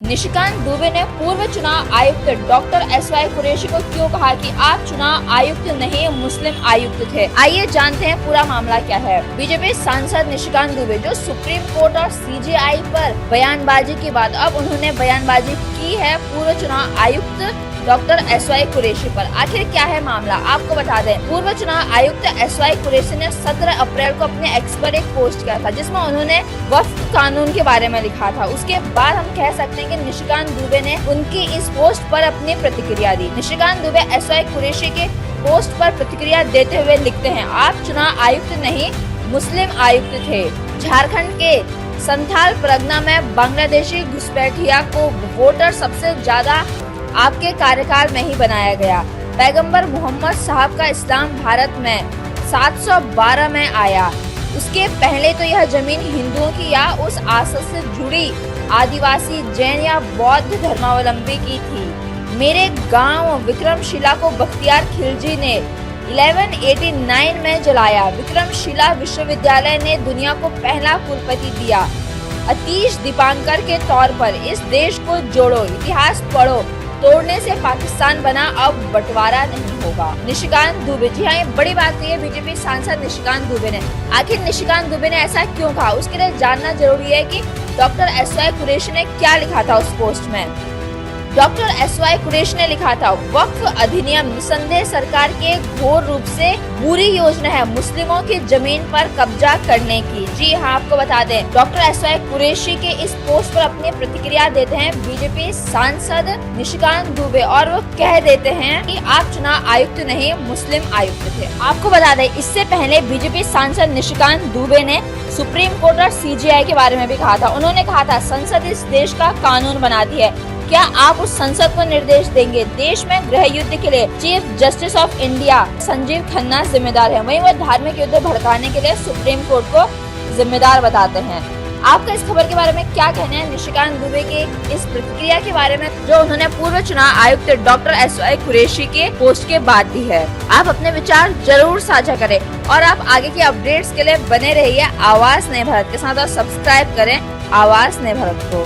निशिकांत दुबे ने पूर्व चुनाव आयुक्त डॉक्टर एसवाई कुरैशी को क्यों कहा कि आप चुनाव आयुक्त नहीं मुस्लिम आयुक्त थे। आइए जानते हैं पूरा मामला क्या है। बीजेपी सांसद निशिकांत दुबे जो सुप्रीम कोर्ट और सीजेआई पर बयानबाजी के बाद अब उन्होंने बयानबाजी की है पूर्व चुनाव आयुक्त डॉक्टर एसवाई कुरैशी पर। आखिर क्या है मामला, आपको बता दें। पूर्व चुनाव आयुक्त एसवाई कुरैशी ने 17 अप्रैल को अपने एक्स पर एक पोस्ट किया था जिसमें उन्होंने वक्फ कानून के बारे में लिखा था। उसके बाद हम कह सकते हैं कि निशिकांत दुबे ने उनकी इस पोस्ट पर अपनी प्रतिक्रिया दी। निशिकांत दुबे एसवाई कुरैशी के पोस्ट पर प्रतिक्रिया देते हुए लिखते हैं, आप चुनाव आयुक्त नहीं मुस्लिम आयुक्त थे। झारखंड के संथाल परगना में बांग्लादेशी घुसपैठिया को वोटर सबसे ज्यादा आपके कार्यकाल में ही बनाया गया। पैगंबर मोहम्मद साहब का इस्लाम भारत में 712 में आया। उसके पहले तो यह जमीन हिंदुओं की या उस आसत से जुड़ी आदिवासी जैन या बौद्ध धर्मावलंबी की थी। मेरे गांव विक्रमशिला को बख्तियार खिलजी ने 1189 में जलाया। विक्रमशिला विश्वविद्यालय ने दुनिया को पहला कुलपति दिया। अतीश दीपांकर के तौर पर इस देश को जोड़ो, इतिहास पढ़ो, तोड़ने से पाकिस्तान बना, अब बंटवारा नहीं होगा। निशिकांत दुबे, जी हाँ, ये बड़ी बात कही है बीजेपी सांसद निशिकांत दुबे ने। आखिर निशिकांत दुबे ने ऐसा क्यों कहा, उसके लिए जानना जरूरी है कि डॉक्टर एसवाई कुरैशी ने क्या लिखा था उस पोस्ट में। डॉक्टर एसवाई कुरैशी ने लिखा था, वक्फ अधिनियम निसंदेह सरकार के घोर रूप से बुरी योजना है मुस्लिमों की जमीन पर कब्जा करने की। जी हाँ, आपको बता दें, डॉक्टर एसवाई कुरैशी के इस पोस्ट पर अपनी प्रतिक्रिया देते हैं बीजेपी सांसद निशिकांत दुबे और वो कह देते हैं कि आप चुनाव आयुक्त नहीं मुस्लिम आयुक्त थे। आपको बता दें, इससे पहले बीजेपी सांसद निशिकांत दुबे ने सुप्रीम कोर्ट और सीजेआई के बारे में भी कहा था। उन्होंने कहा था, संसद इस देश का कानून बनाती है, क्या आप उस संसद को निर्देश देंगे। देश में गृह युद्ध के लिए chief justice of India Sanjeev Khanna जिम्मेदार है, वहीं वो धार्मिक युद्ध भड़काने के लिए सुप्रीम कोर्ट को जिम्मेदार बताते हैं। आपका इस खबर के बारे में क्या कहना है निशिकांत दुबे के इस प्रतिक्रिया के बारे में जो उन्होंने पूर्व चुनाव आयुक्त डॉक्टर एसवाई कुरैशी के पोस्ट के बाद दी है। आप अपने विचार जरूर साझा करें और आप आगे की अपडेट्स के लिए बने रहिए आवाज नए भारत के साथ और सब्सक्राइब करें आवाज नए भारत को।